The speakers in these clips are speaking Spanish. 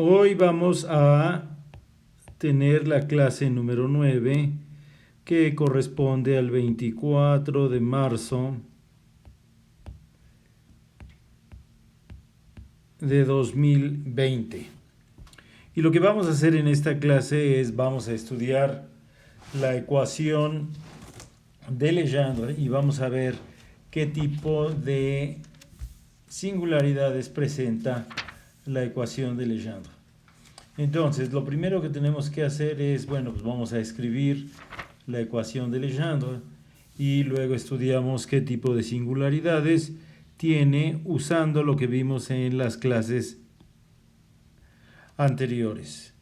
Hoy vamos a tener la clase número 9 que corresponde al 24 de marzo de 2020. Y lo que vamos a hacer en esta clase es vamos a estudiar la ecuación de Legendre y vamos a ver qué tipo de singularidades presenta la ecuación de Legendre. Entonces, lo primero que tenemos que hacer es, pues vamos a escribir la ecuación de Legendre y luego estudiamos qué tipo de singularidades tiene usando lo que vimos en las clases anteriores.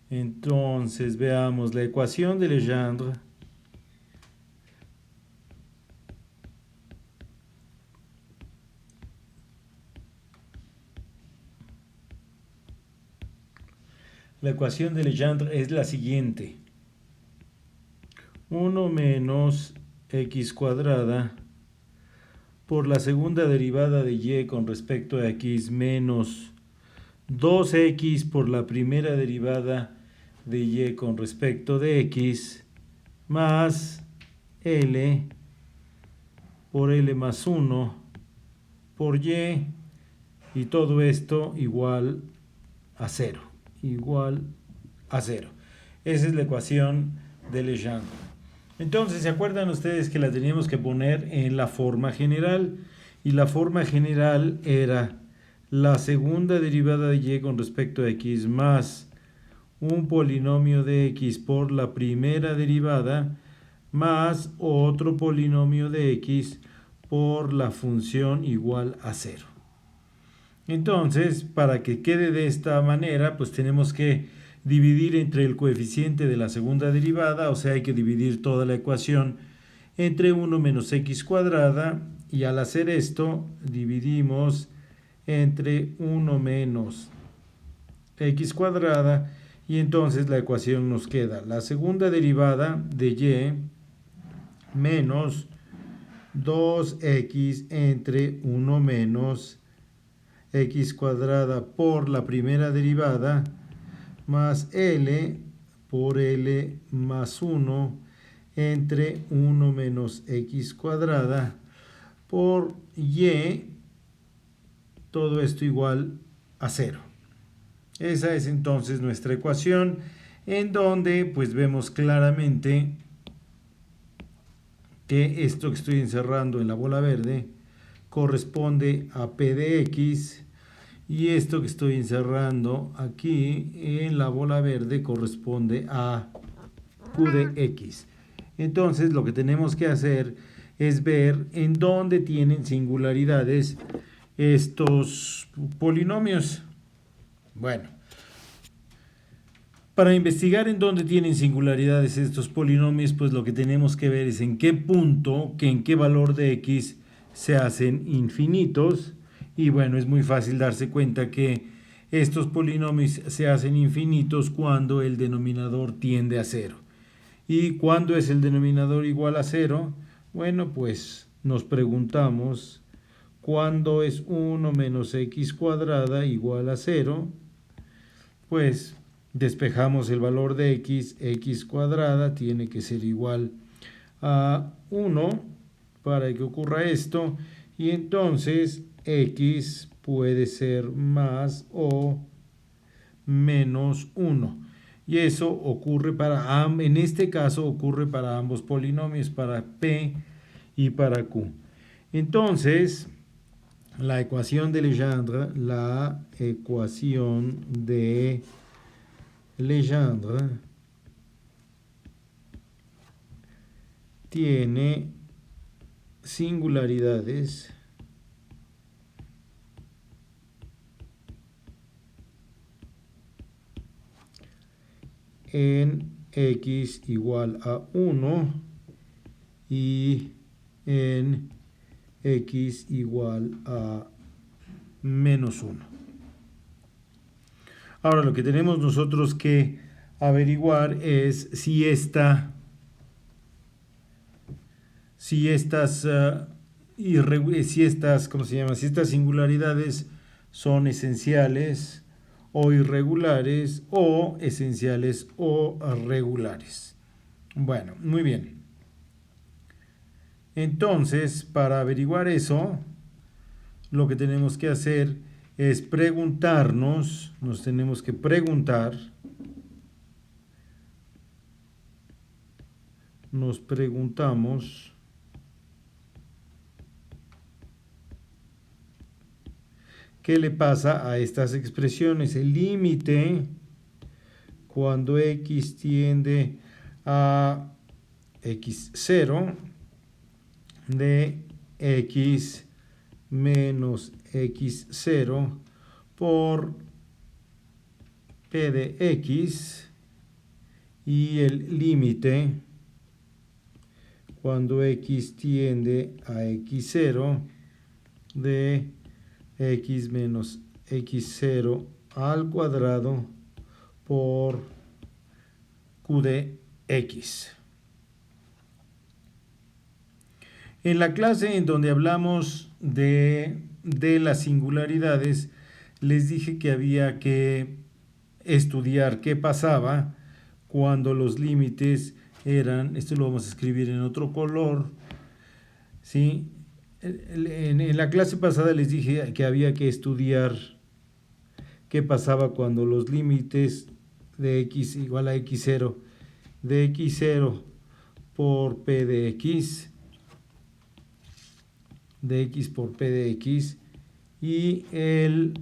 Entonces, veamos la ecuación de Legendre. La ecuación de Legendre es la siguiente. 1 menos x cuadrada por la segunda derivada de y con respecto a x menos 2x por la primera derivada de y con respecto de x más l por l más 1 por y todo esto igual a 0. Esa es la ecuación de Legendre. Entonces, ¿se acuerdan ustedes que la teníamos que poner en la forma general? Y la forma general era la segunda derivada de y con respecto a x más un polinomio de x por la primera derivada más otro polinomio de x por la función igual a 0. Entonces, para que quede de esta manera, pues tenemos que dividir entre el coeficiente de la segunda derivada, o sea, hay que dividir toda la ecuación entre 1 menos x cuadrada, y al hacer esto, dividimos entre 1 menos x cuadrada, y entonces la ecuación nos queda la segunda derivada de y menos 2x entre 1 menos x cuadrada por la primera derivada más l por l más 1 entre 1 menos x cuadrada por y, todo esto igual a 0. Esa es entonces nuestra ecuación, en donde pues vemos claramente que esto que estoy encerrando en la bola verde corresponde a P de X, y esto que estoy encerrando aquí en la bola verde corresponde a Q de X. Entonces lo que tenemos que hacer es ver en dónde tienen singularidades estos polinomios. Bueno, para investigar en dónde tienen singularidades estos polinomios, pues lo que tenemos que ver es en qué punto, en qué valor de x se hacen infinitos. Y bueno, es muy fácil darse cuenta que estos polinomios se hacen infinitos cuando el denominador tiende a 0. ¿Y cuándo es el denominador igual a 0? Bueno, pues nos preguntamos cuándo es 1 menos x cuadrada igual a 0. Pues despejamos el valor de x cuadrada tiene que ser igual a 1 para que ocurra esto, y entonces x puede ser más o menos 1. Y eso ocurre en este caso ocurre para ambos polinomios, para P y para Q. Entonces, la ecuación de Legendre tiene singularidades en x igual a 1 y en x igual a menos 1. Ahora lo que tenemos nosotros que averiguar es si estas singularidades son esenciales o irregulares o esenciales o regulares. Bueno, muy bien. Entonces, para averiguar eso, lo que tenemos que hacer es preguntarnos, nos tenemos que preguntar, nos preguntamos qué le pasa a estas expresiones. El límite cuando x tiende a x0 de x menos x0 por p de x, y el límite cuando x tiende a x0 de x menos x0 al cuadrado por q de x. En la clase en donde hablamos de las singularidades, les dije que había que estudiar qué pasaba cuando los límites eran, esto lo vamos a escribir en otro color, ¿sí? En la clase pasada les dije que había que estudiar qué pasaba cuando los límites de x igual a x0, de x0 por p de x por p de x, y el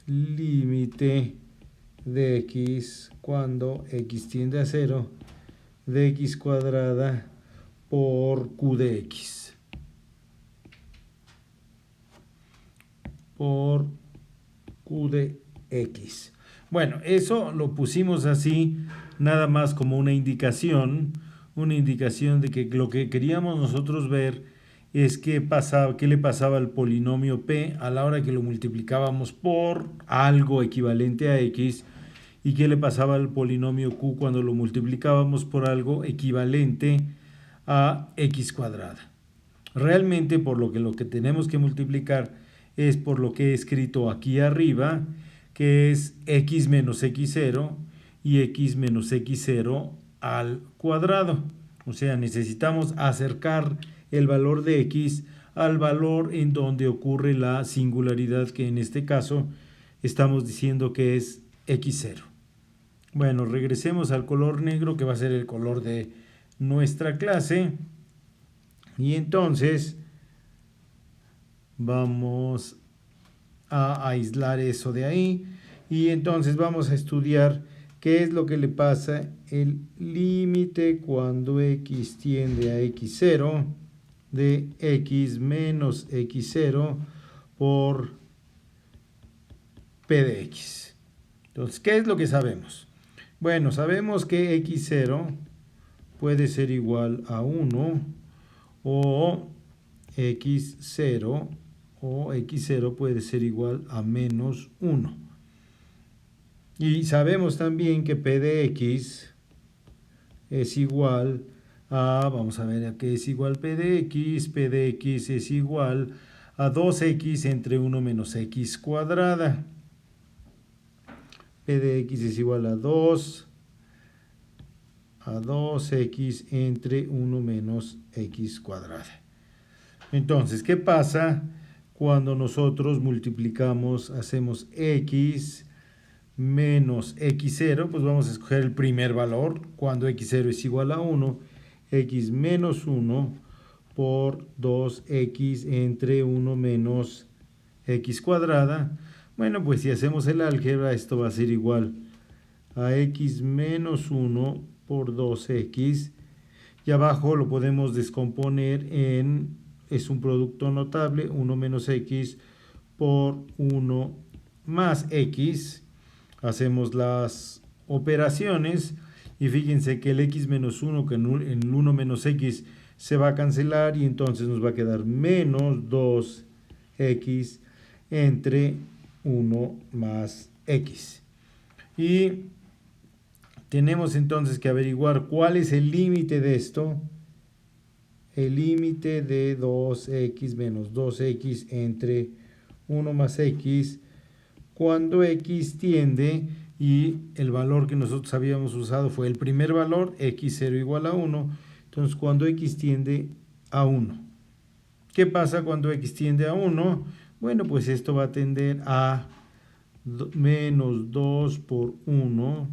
límite de x cuando x tiende a 0 de x cuadrada por q de x. Por q de x. Bueno, eso lo pusimos así, nada más como una indicación de que lo que queríamos nosotros ver es qué le pasaba al polinomio p a la hora que lo multiplicábamos por algo equivalente a x, y qué le pasaba al polinomio q cuando lo multiplicábamos por algo equivalente a x cuadrada. Realmente por lo que tenemos que multiplicar es por lo que he escrito aquí arriba, que es x menos x0 y x menos x0 al cuadrado. O sea, necesitamos acercar el valor de x al valor en donde ocurre la singularidad, que en este caso estamos diciendo que es x0. Bueno, regresemos al color negro, que va a ser el color de nuestra clase. Y entonces vamos a aislar eso de ahí, y entonces vamos a estudiar qué es lo que le pasa el límite cuando x tiende a x0 de x menos x0 por p de x. Entonces, ¿qué es lo que sabemos? Bueno, sabemos que x0 puede ser igual a 1 o x0 puede ser igual a menos 1. Y sabemos también que p de x es igual a, vamos a ver a qué es igual p de x es igual a 2x entre 1 menos x cuadrada. P de x es igual a 2x entre 1 menos x cuadrada. Entonces, ¿qué pasa cuando nosotros multiplicamos, hacemos x menos x0? Pues vamos a escoger el primer valor, cuando x0 es igual a 1, x menos 1 por 2x entre 1 menos x cuadrada. Bueno, pues si hacemos el álgebra, esto va a ser igual a x menos 1 por 2x, y abajo lo podemos descomponer en, es un producto notable, 1 menos x por 1 más x. Hacemos las operaciones y fíjense que el x menos 1 que en el 1 menos x se va a cancelar, y entonces nos va a quedar menos 2x entre 1 más x. Y tenemos entonces que averiguar cuál es el límite de esto. El límite de 2x menos 2x entre 1 más x cuando x tiende, y el valor que nosotros habíamos usado fue el primer valor, x0 igual a 1, entonces cuando x tiende a 1. ¿Qué pasa cuando x tiende a 1? Bueno, pues esto va a tender a menos 2 por 1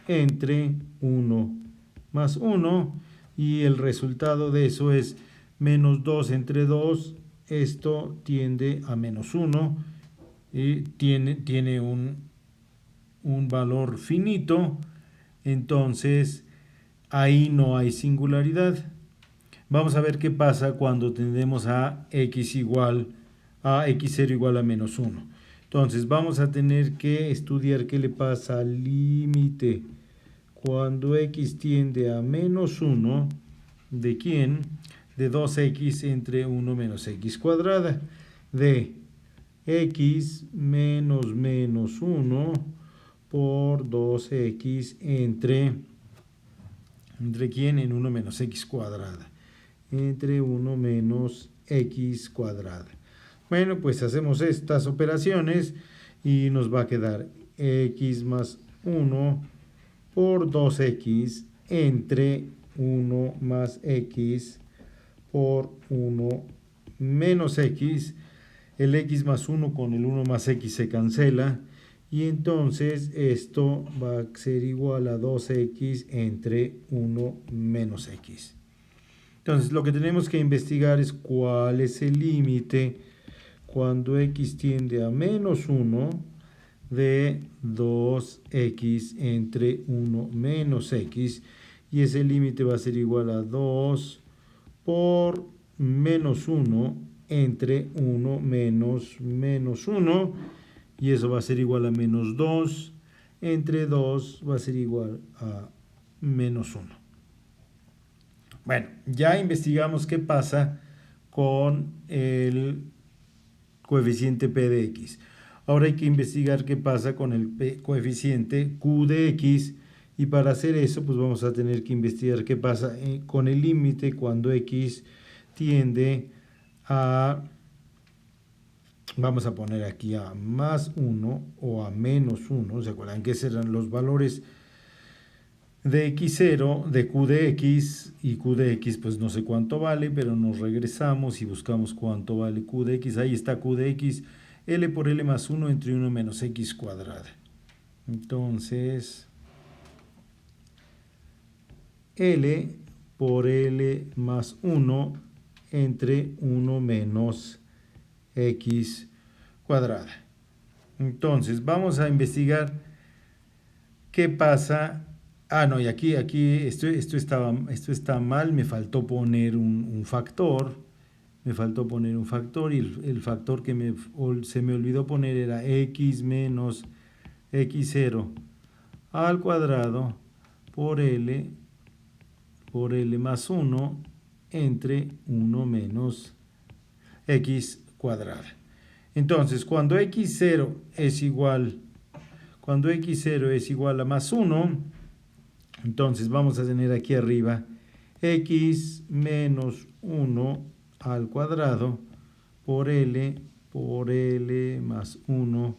entre 1 más 1, y el resultado de eso es menos 2 entre 2, esto tiende a menos 1, y tiene un valor finito, entonces ahí no hay singularidad. Vamos a ver qué pasa cuando tendemos a x0 igual a menos 1. Entonces vamos a tener que estudiar qué le pasa al límite cuando x tiende a menos 1, ¿de quién? De 2x entre 1 menos x cuadrada, de x menos 1 por 2x ¿entre quién? En 1 menos x cuadrada. Entre 1 menos x cuadrada. Bueno, pues hacemos estas operaciones y nos va a quedar x más 1 por 2x entre 1 más x por 1 menos x. El x más 1 con el 1 más x se cancela, y entonces esto va a ser igual a 2x entre 1 menos x. Entonces lo que tenemos que investigar es cuál es el límite cuando x tiende a menos 1 de 2x entre 1 menos x, y ese límite va a ser igual a 2 por menos 1 entre 1 menos 1, y eso va a ser igual a menos 2 entre 2 va a ser igual a menos 1. Bueno, ya investigamos qué pasa con el coeficiente p de x. Ahora hay que investigar qué pasa con el coeficiente q de x, y para hacer eso pues vamos a tener que investigar qué pasa con el límite cuando x tiende a, vamos a poner aquí a más 1 o a menos 1, ¿se acuerdan que serán los valores de x0, de q de x, y q de x pues no sé cuánto vale, pero nos regresamos y buscamos cuánto vale q de x. Ahí está q de x, L por L más 1 entre 1 menos x cuadrada. Entonces, L por L más 1 entre 1 menos x cuadrada. Entonces, vamos a investigar qué pasa. No, y aquí esto está mal, me faltó poner un factor. Me faltó poner un factor, y el factor que se me olvidó poner era x menos x0 al cuadrado por L más 1 entre 1 menos x cuadrada. Entonces, cuando x0 es igual a más 1, entonces vamos a tener aquí arriba x menos 1 al cuadrado por L más 1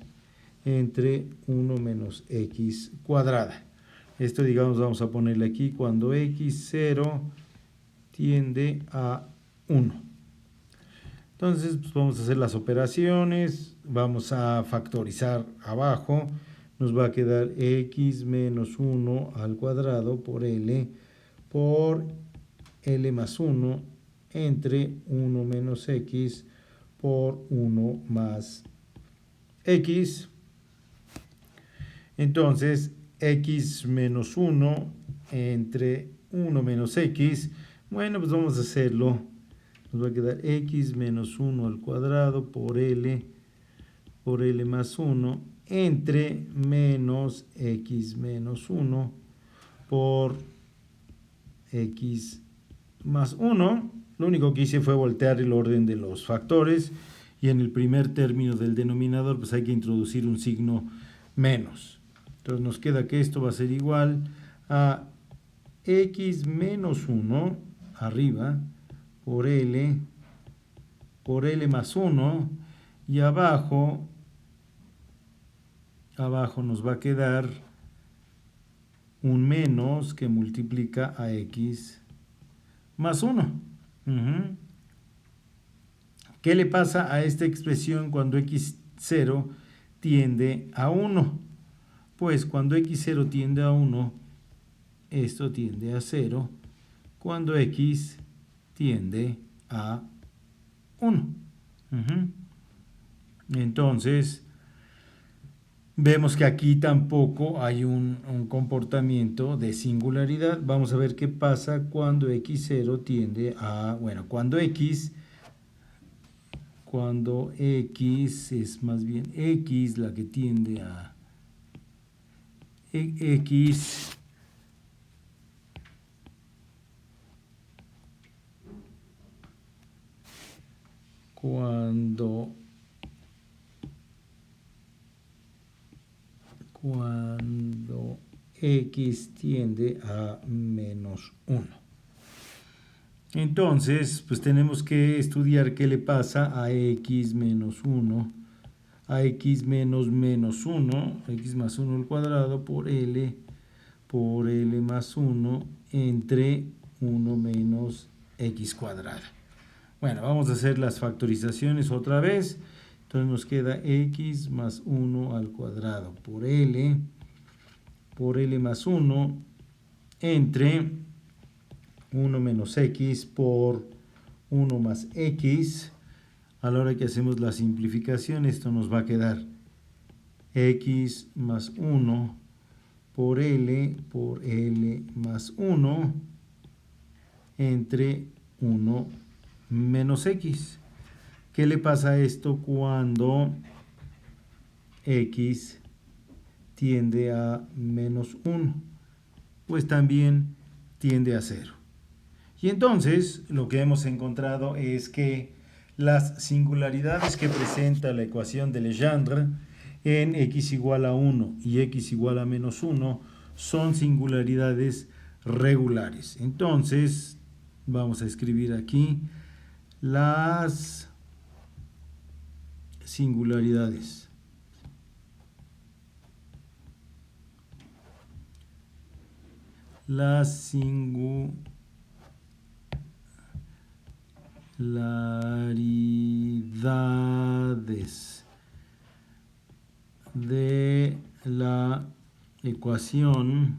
entre 1 menos x cuadrada. Esto, digamos, vamos a ponerle aquí cuando x0 tiende a 1. Entonces pues vamos a hacer las operaciones, vamos a factorizar abajo, nos va a quedar x menos 1 al cuadrado por L más 1 entre 1 menos x por 1 más x. Entonces, x menos 1 entre 1 menos x, bueno, pues vamos a hacerlo. Nos va a quedar x menos 1 al cuadrado por L más 1 entre menos x menos 1 por x más 1. Lo único que hice fue voltear el orden de los factores, y en el primer término del denominador pues hay que introducir un signo menos. Entonces nos queda que esto va a ser igual a x menos 1 arriba por L más 1, y abajo abajo nos va a quedar un menos que multiplica a x más 1. ¿Qué le pasa a esta expresión cuando x0 tiende a 1? Pues cuando x0 tiende a 1, esto tiende a 0. Cuando x tiende a 1. Entonces, vemos que aquí tampoco hay un comportamiento de singularidad. Vamos a ver qué pasa cuando x0 tiende a... Bueno, cuando x es más bien x la que tiende a... x cuando x tiende a menos 1. Entonces, pues tenemos que estudiar qué le pasa a x menos 1, a x menos 1, x más 1 al cuadrado por L más 1 entre 1 menos x cuadrado. Bueno, vamos a hacer las factorizaciones otra vez. Entonces nos queda x más 1 al cuadrado por L más 1 entre 1 menos x por 1 más x. A la hora que hacemos la simplificación, esto nos va a quedar x más 1 por L más 1 entre 1 menos x. ¿Qué le pasa a esto cuando x tiende a menos 1? Pues también tiende a 0. Y entonces lo que hemos encontrado es que las singularidades que presenta la ecuación de Legendre en x igual a 1 y x igual a menos 1 son singularidades regulares. Entonces vamos a escribir aquí las singularidades. Las singularidades de la ecuación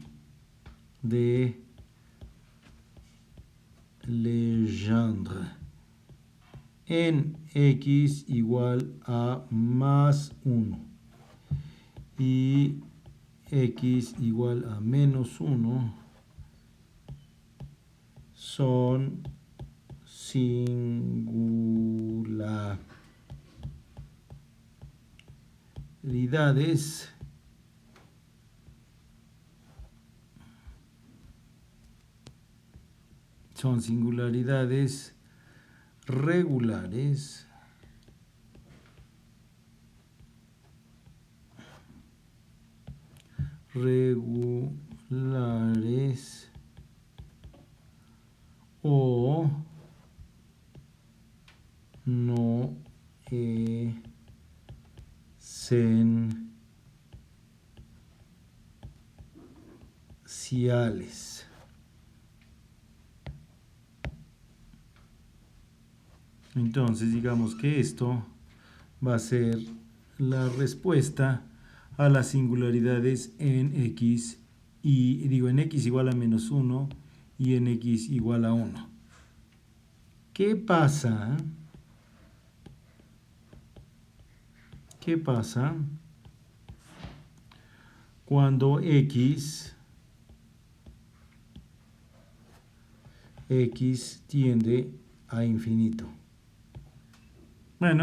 de Legendre en x igual a más 1 y x igual a menos 1 son singularidades regulares o no esenciales. Entonces digamos que esto va a ser la respuesta a las singularidades en x en x igual a menos 1 y en x igual a 1. ¿Qué pasa? Cuando x tiende a infinito? Bueno,